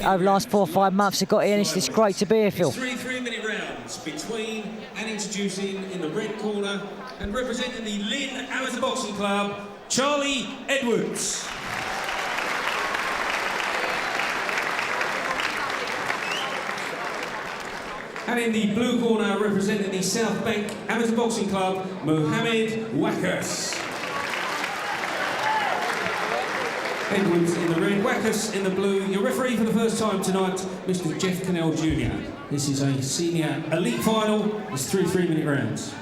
over the last 4 or 5 months have got here, and it's just great to be here, Phil. 3 3-minute rounds between and introducing in the red corner and representing the Lynn Amateur Boxing Club, Charlie Edwards. And in the blue corner, representing the South Bank Amateur Boxing Club, Mohammed Waqas. Edwards in the red, Waqas in the blue. Your referee for the first time tonight, Mr. Jeff Cannell Jr. This is a senior elite final. It's 3 3-minute rounds.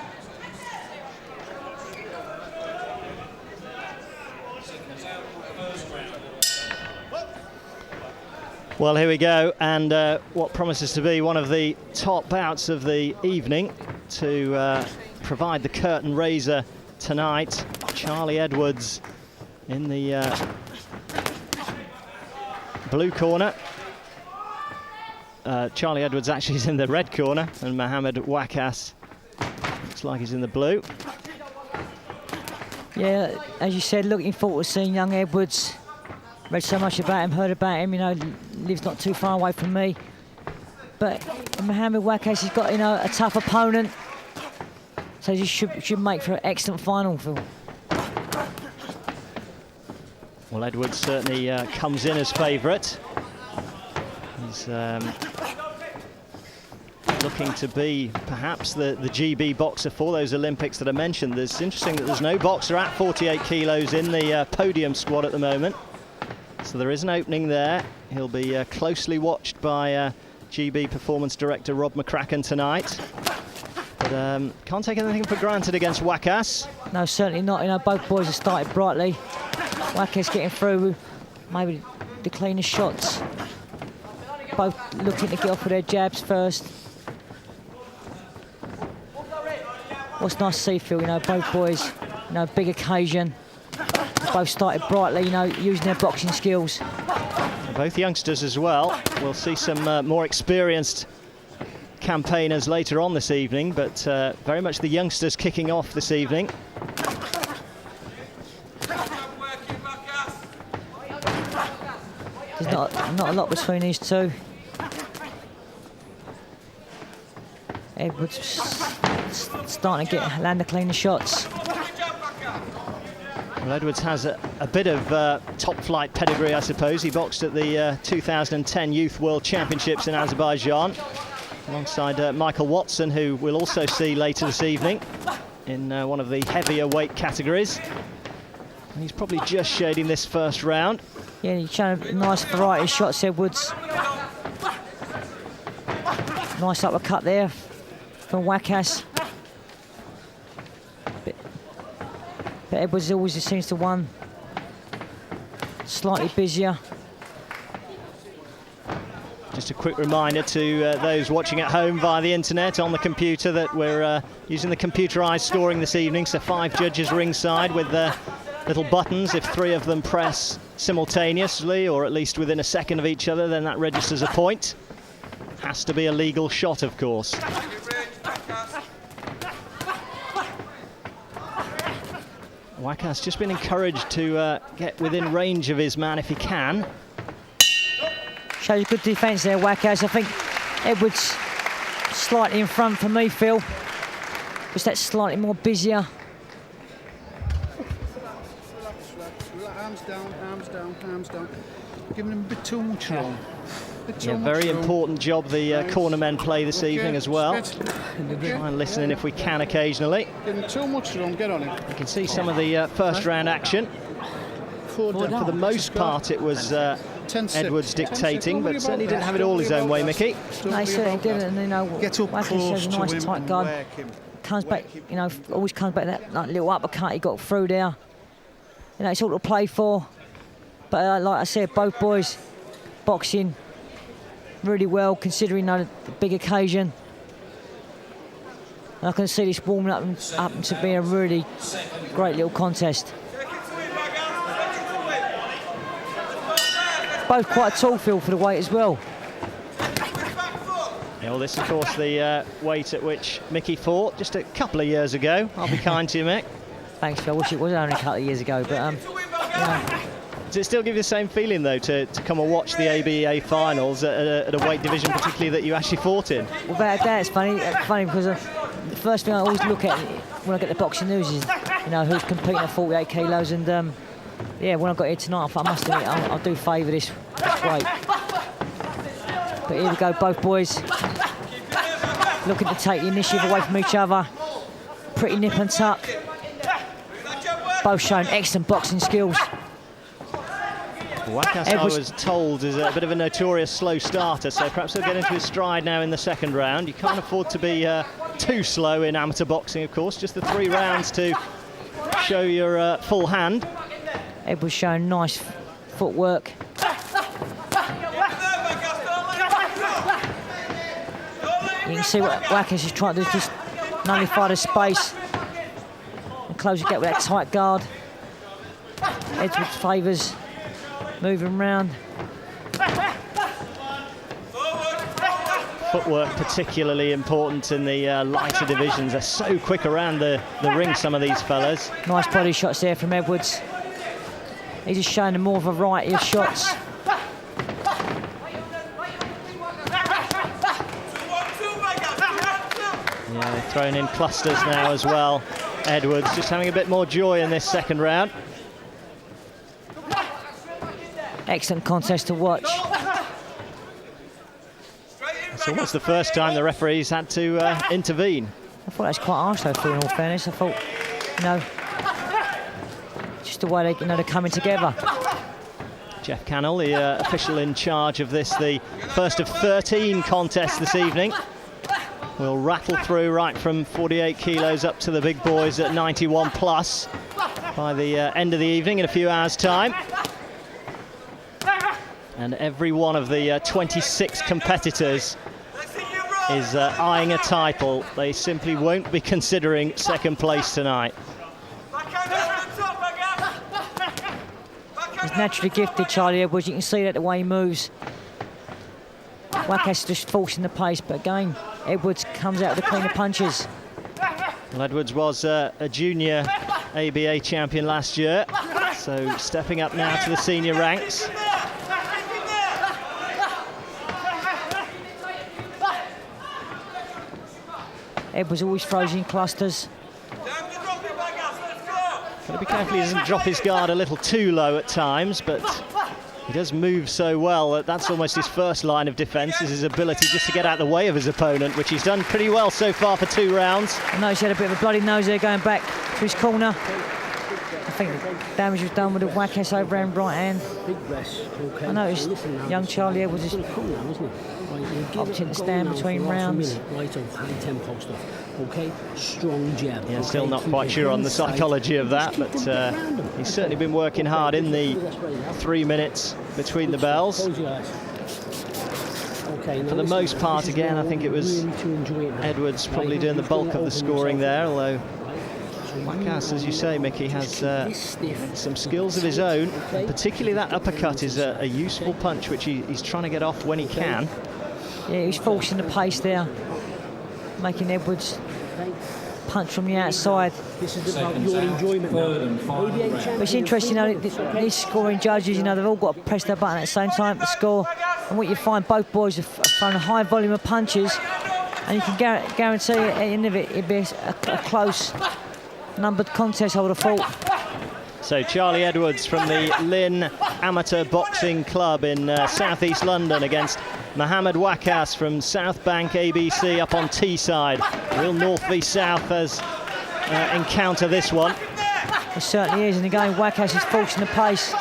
Well, here we go, and what promises to be one of the top bouts of the evening to provide the curtain raiser tonight. Charlie Edwards in the blue corner. Charlie Edwards actually is in the red corner, and Mohammed Waqas looks like he's in the blue. Yeah, as you said, looking forward to seeing young Edwards. Read so much about him, heard about him, you know, lives not too far away from me. But Mohammed Waqas has got, you know, a tough opponent. So he should make for an excellent final, Phil. Well, Edwards certainly comes in as favourite. He's looking to be perhaps the GB boxer for those Olympics that I mentioned. It's interesting that there's no boxer at 48 kilos in the podium squad at the moment. So there is an opening there. He'll be closely watched by GB Performance Director Rob McCracken tonight. But can't take anything for granted against Waqas. No, certainly not. You know, both boys have started brightly. Waqas getting through, maybe the cleaner shots. Both looking to get off with their jabs first. What's nice to see, Phil, you know, both boys, you know, big occasion. Both started brightly, you know, using their boxing skills. Both youngsters as well. We'll see some more experienced campaigners later on this evening, but very much the youngsters kicking off this evening. There's not a lot between these two. Edwards starting to land the cleaner shots. Well, Edwards has a bit of top flight pedigree, I suppose. He boxed at the 2010 Youth World Championships in Azerbaijan alongside Michael Watson, who we'll also see later this evening in one of the heavier weight categories. And he's probably just shading this first round. Yeah, he's showing a nice variety of shots, Edwards. Nice uppercut there from Waqas. But Edwards always seems to one slightly busier. Just a quick reminder to those watching at home via the internet on the computer that we're using the computerized scoring this evening. So 5 judges ringside with little buttons. If 3 of them press simultaneously or at least within a second of each other, then that registers a point. Has to be a legal shot, of course. Waqas just been encouraged to get within range of his man if he can. Shows good defence there, Waqas. I think Edwards slightly in front for me, Phil. Just that slightly more busier. Arms down, arms down, arms down. Giving him a bit too much room. Yeah, very important job the corner men play this evening as well. Try and listen in if we can occasionally. Getting too much room, get on it. You can see some of the first round action. For the most part it was Edwards dictating, but certainly didn't have it all his own way, Mickey. No, he certainly didn't, and you know, Waqas has a nice tight guard. Comes back, you know, always comes back that little uppercut he got through there. You know, it's all to play for. But like I said, both boys boxing really well, considering the big occasion. And I can see this warming up to be a really great little contest. Both quite tall, Phil, for the weight as well. Yeah, well, this, of course, the weight at which Mickey fought just a couple of years ago. I'll be kind to you, Mick. Thanks, Phil. I wish it was only a couple of years ago, but Does it still give you the same feeling, though, to come and watch the ABA finals at a weight division, particularly that you actually fought in? Well, about that, it's funny because the first thing I always look at when I get the boxing news is, you know, who's competing at 48 kilos. And yeah, when I got here tonight, I thought I must admit I'll do favour this weight. But here we go, both boys looking to take the initiative away from each other. Pretty nip and tuck. Both showing excellent boxing skills. Waqas, I was told, is a bit of a notorious slow starter, so perhaps he'll get into his stride now in the second round. You can't afford to be too slow in amateur boxing, of course. Just the 3 rounds to show your full hand. Edwards showing nice footwork. You can see what Waqas is trying to do, just nullify the space and close the gap with that tight guard. Edwards favours moving round. Footwork particularly important in the lighter divisions. They're so quick around the ring, some of these fellas. Nice body shots there from Edwards. He's just showing them more of a variety of shots. Yeah, they're throwing in clusters now as well. Edwards just having a bit more joy in this second round. Excellent contest to watch. It's almost the first time the referees had to intervene. I thought that was quite harsh though, Phil, in all fairness. I thought, you know, just the way they, you know, they're coming together. Jeff Cannell, the official in charge of this, the first of 13 contests this evening. We'll rattle through right from 48 kilos up to the big boys at 91 plus by the end of the evening in a few hours' time. And every one of the 26 competitors is eyeing a title. They simply won't be considering second place tonight. He's naturally gifted, Charlie Edwards. You can see that the way he moves. Waqas just forcing the pace, but again, Edwards comes out with the cleaner punches. Well, Edwards was a junior ABA champion last year, so stepping up now to the senior ranks. Edwards always throws in clusters. Got to be careful he doesn't drop his guard a little too low at times, but he does move so well that that's almost his first line of defence, is his ability just to get out the way of his opponent, which he's done pretty well so far for 2 rounds. I noticed he had a bit of a bloody nose there going back to his corner. I think the damage was done with the Waqas overhand right hand. I noticed young Charlie Edwards is opting to stand between rounds. Okay, strong jab. Yeah, still not quite sure on the psychology of that, but he's certainly been working hard in the 3 minutes between the bells. For the most part, again, I think it was Edwards probably doing the bulk of the scoring there, although Waqas, as you say, Mickey, has some skills of his own. Particularly that uppercut is a useful punch, which he's trying to get off when he can. Yeah, he's forcing the pace there, making Edwards punch from the outside. This is about your enjoyment now. But it's interesting, you know, these scoring judges, you know, they've all got to press their button at the same time to score. And what you find, both boys have thrown a high volume of punches, and you can guarantee at the end of it, it'd be a close numbered contest, I would have thought. So Charlie Edwards from the Lynn Amateur Boxing Club in southeast London against Mohammed Waqas from South Bank ABC up on Teesside. Real north v south as encounter this one. It certainly is, and again Waqas is forcing the pace.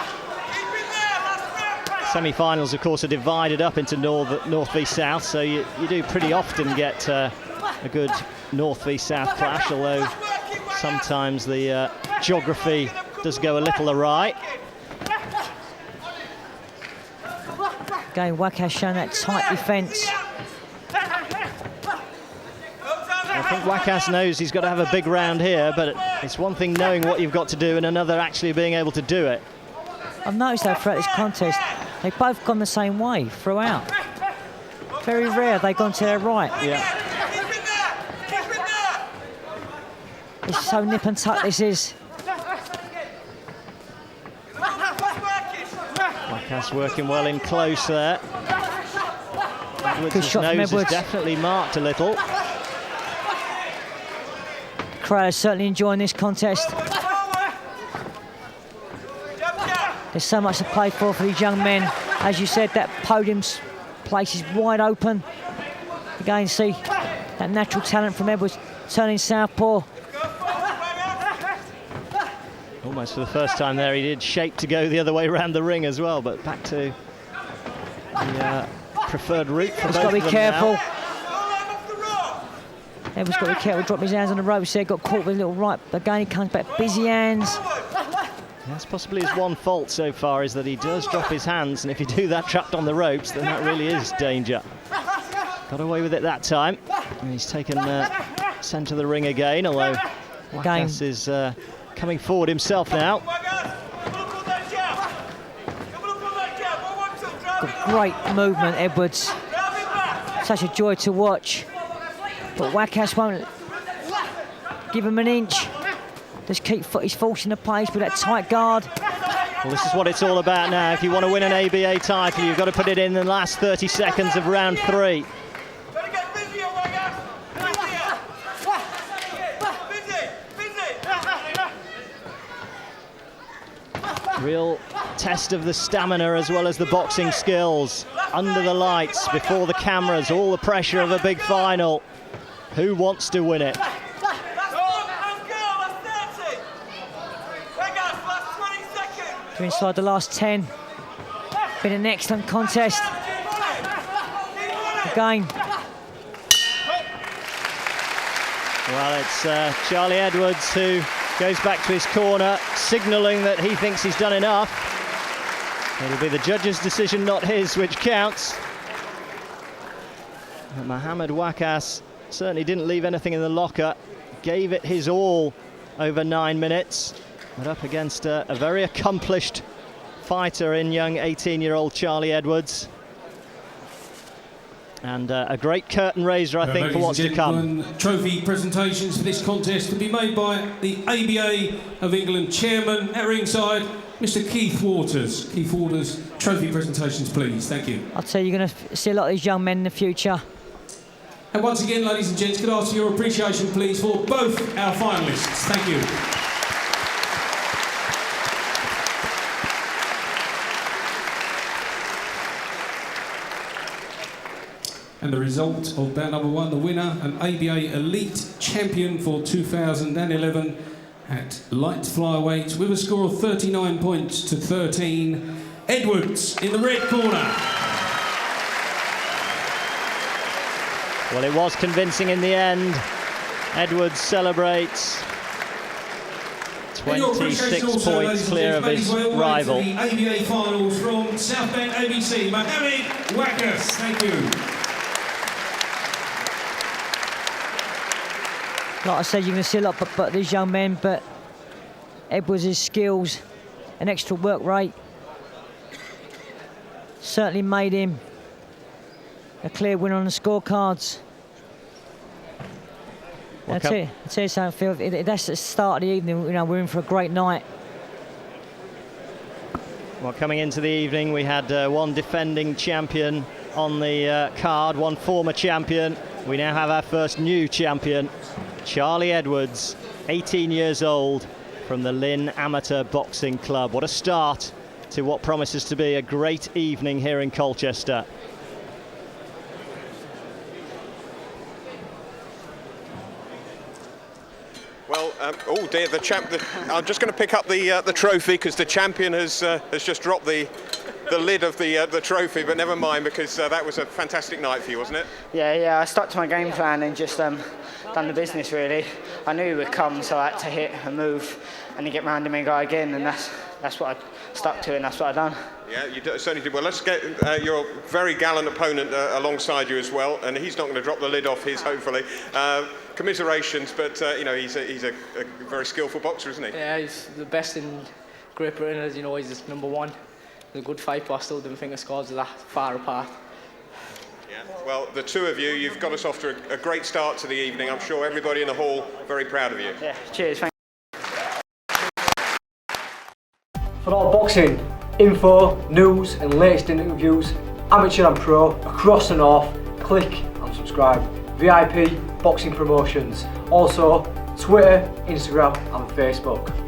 Semi-finals, of course, are divided up into north v south, so you do pretty often get a good north v south clash, although sometimes the geography does go a little awry. Again, Waqas showing that tight defence. I think Waqas knows he's got to have a big round here, but it's one thing knowing what you've got to do and another actually being able to do it. I've noticed that throughout this contest, they've both gone the same way throughout. Very rare they've gone to their right. Yeah. It's so nip and tuck, this is. Waqas working well in close there. Good shot from nose Edwards. is definitely marked a little. The crowd is certainly enjoying this contest. There's so much to play for these young men. As you said, that podium place is wide open. Again, see that natural talent from Edwards turning southpaw. Almost for the first time there, he did shape to go the other way around the ring as well, but back to the preferred route for He's both got to of be them careful. now. Edwards got to be careful, drop his hands on the ropes there, got caught with a little right. Again, he comes back, busy hands. That's possibly his one fault so far, is that he does drop his hands, and if you do that trapped on the ropes, then that really is danger. Got away with it that time. And he's taken centre of the ring again, although Waqas is coming forward himself now. Got great movement, Edwards. Such a joy to watch. But Waqas won't give him an inch. Just keep he's forcing the pace with that tight guard. Well, this is what it's all about now. If you want to win an ABA title, you've got to put it in the last 30 seconds of round 3. Real test of the stamina as well as the boxing skills. Under the lights, before the cameras, all the pressure of a big final. Who wants to win it? We're inside the last 10. Been an excellent contest. Again. Well, it's Charlie Edwards who goes back to his corner, signalling that he thinks he's done enough. It'll be the judge's decision, not his, which counts. But Mohammed Waqas certainly didn't leave anything in the locker, gave it his all over 9 minutes, but up against a very accomplished fighter in young 18-year-old Charlie Edwards. And a great curtain raiser, I think, for what's to come. Trophy presentations for this contest to be made by the ABA of England chairman at ringside, Mr. Keith Waters. Keith Waters, trophy presentations, please. Thank you. I'd say you're going to see a lot of these young men in the future. And once again, ladies and gents, could I ask for your appreciation, please, for both our finalists. Thank you. And the result of bout number 1, the winner, an ABA Elite Champion for 2011 at light flyweight with a score of 39 points to 13, Edwards in the red corner. Well, it was convincing in the end. Edwards celebrates. 26 points clear of his rival. The ABA finals from South Bend ABC, Mohammed Waqas. Thank you. Like I said, you're going to see a lot but these young men, but Edwards' skills and extra work rate certainly made him a clear winner on the scorecards. I'll tell you something, Phil, that's the start of the evening. You know, we're in for a great night. Well, coming into the evening, we had one defending champion on the card, one former champion. We now have our first new champion, Charlie Edwards, 18 years old, from the Lynn Amateur Boxing Club. What a start to what promises to be a great evening here in Colchester. Well, oh dear, I'm just going to pick up the trophy because the champion has just dropped the lid of the trophy, but never mind, because that was a fantastic night for you, wasn't it? Yeah, I stuck to my game plan and just done the business, really. I knew it would come, so I had to hit and move and then get round him and go again, and that's what I stuck to, and that's what I done. Yeah, you certainly did well. Let's get your very gallant opponent alongside you as well, and he's not going to drop the lid off his, hopefully. Commiserations, but you know, he's a very skillful boxer, isn't he? Yeah, he's the best in Great Britain, as you know. He's just number 1. He's a good fight, but I still didn't think the scores were that far apart. Yeah. Well, the two of you, you've got us off to a great start to the evening. I'm sure everybody in the hall very proud of you. Yeah, cheers. Thank you. For our boxing, Info, news and latest interviews, amateur and pro, across the north. Click and subscribe. VIP Boxing Promotions. Also Twitter, Instagram and Facebook.